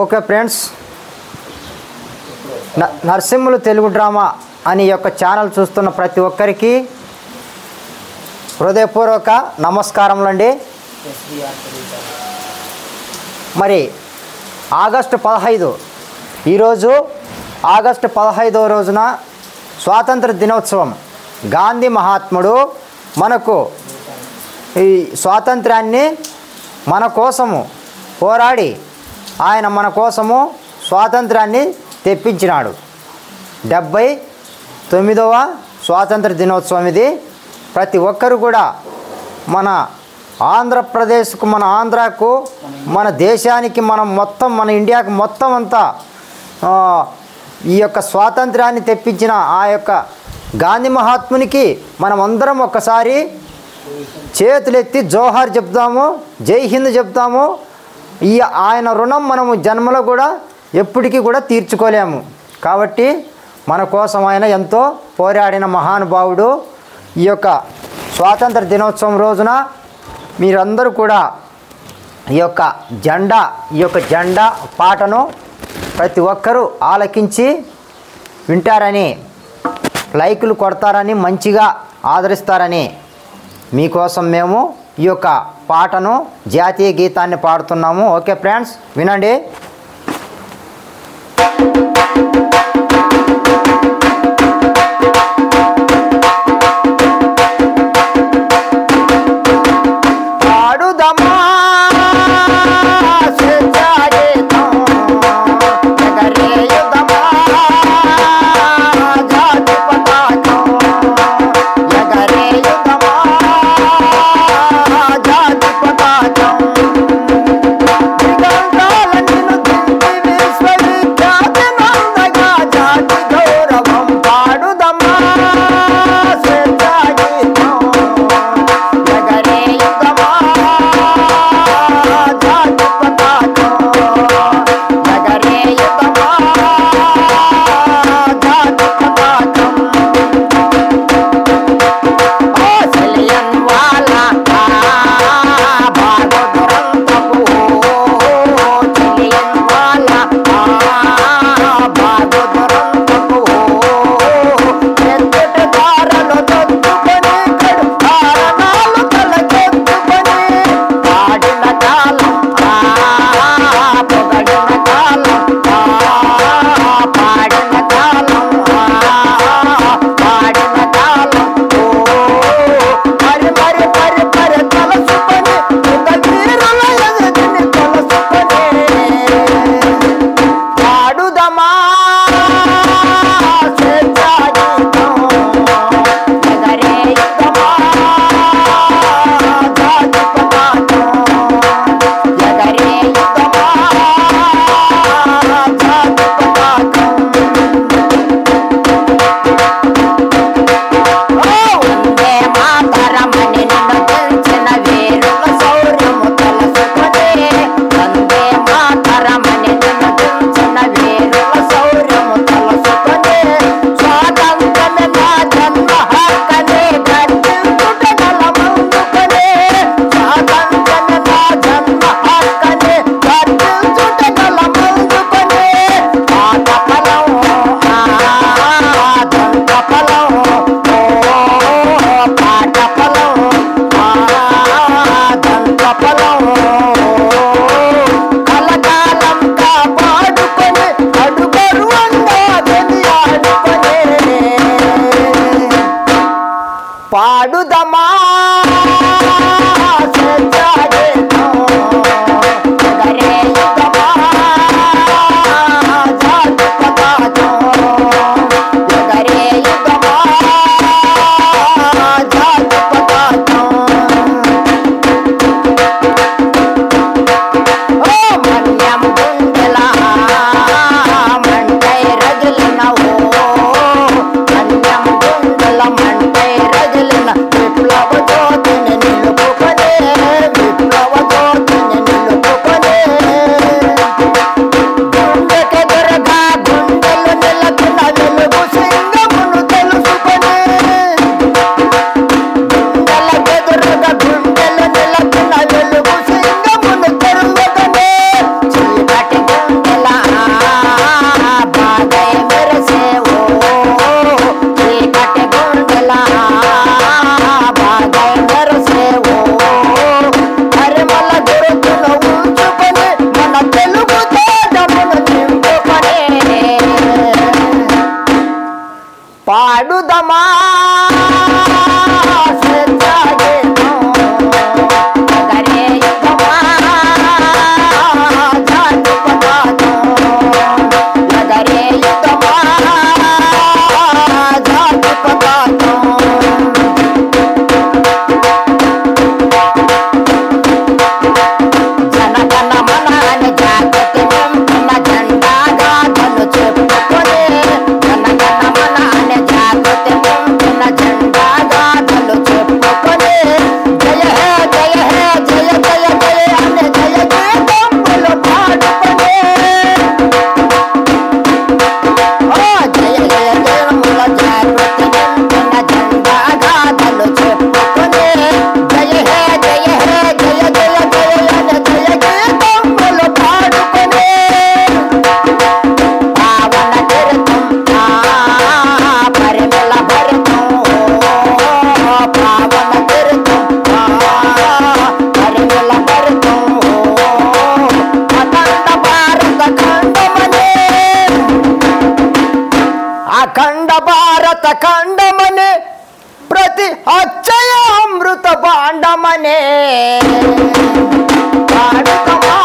Okay friends, Narasimhulu Telugu drama అని యొక్క channel చూస్తున్న ప్రతి ఒక్కరికి హృదయపూర్వక నమస్కారములండి. మరి ఆగస్టు 15 ఈరోజు ఆగస్టు 15వ రోజున స్వాతంత్ర దినోత్సవం. గాంధీ మహాత్ముడు మనకు ఈ స్వాతంత్రాన్ని మన కోసము పోరాడి ఆయన మన కోసము స్వాతంత్రాన్ని తెప్పించినాడు. 79వ స్వాతంత్ర దినోత్సవం ఇది. ప్రతి ఒక్కరు కూడా మన ఆంధ్రప్రదేశ్కు, మన ఆంధ్రాకు, మన దేశానికి, మన ఇండియాకు మొత్తం అంతా ఈ యొక్క స్వాతంత్రాన్ని తెప్పించిన ఆ యొక్క గాంధీ మహాత్మునికి మనం అందరం ఒక్కసారి చేతులెత్తి జోహార్ చెప్తాము, జై హింద్ చెప్తాము. ఆయన రుణం మనము జన్మలో కూడా ఎప్పటికీ కూడా తీర్చుకోలేము. కాబట్టి మన కోసం ఆయన ఎంతో పోరాడిన మహానుభావుడు. ఈ యొక్క స్వాతంత్ర దినోత్సవం రోజున మీరందరూ కూడా ఈ యొక్క జెండా పాటను ప్రతి ఒక్కరూ ఆలకించి వింటారని, లైకులు కొడతారని, మంచిగా ఆదరిస్తారని మీకోసం మేము ఈ యొక్క పాటను, జాతీయ గీతాన్ని పాడుతున్నాము. ఓకే ఫ్రెండ్స్, వినండి. Viva శతఖండమనే ప్రతి అక్షయ అమృత భాండమనే పాడుతమా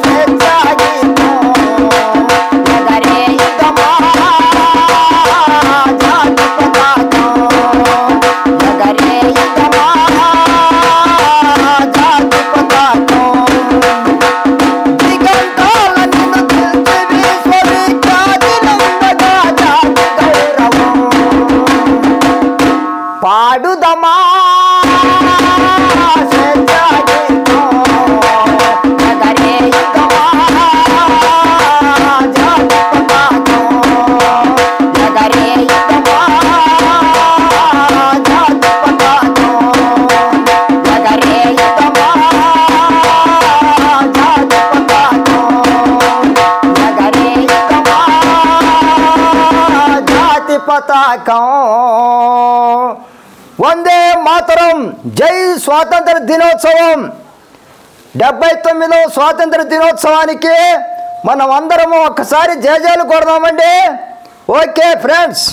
స్వేచ్ఛా గీతం ఎగరేయుతమా జాతి పతాకం ఎగరేయుతమా జాతి పతాకం దిగంతాల నిన్ను తెలిసి విశ్వవిఖ్యాతి నందగా జాతి గౌరవం పాడుదమా స్వేచ్ఛా గీతం ఎగరేయుతమా జాతి పతాకం ఎగరేయుతమా జాతి పతాకం ఎగరేయుతమా జాతి పతాకం ఎగరేయుతమా జాతి పతాకం. వందే మాతరం. జై స్వాతంత్ర దినోత్సవం. 79వ స్వాతంత్ర దినోత్సవానికి మనం అందరము ఒక్కసారి జయజయలు కొడదామండి. Okay friends.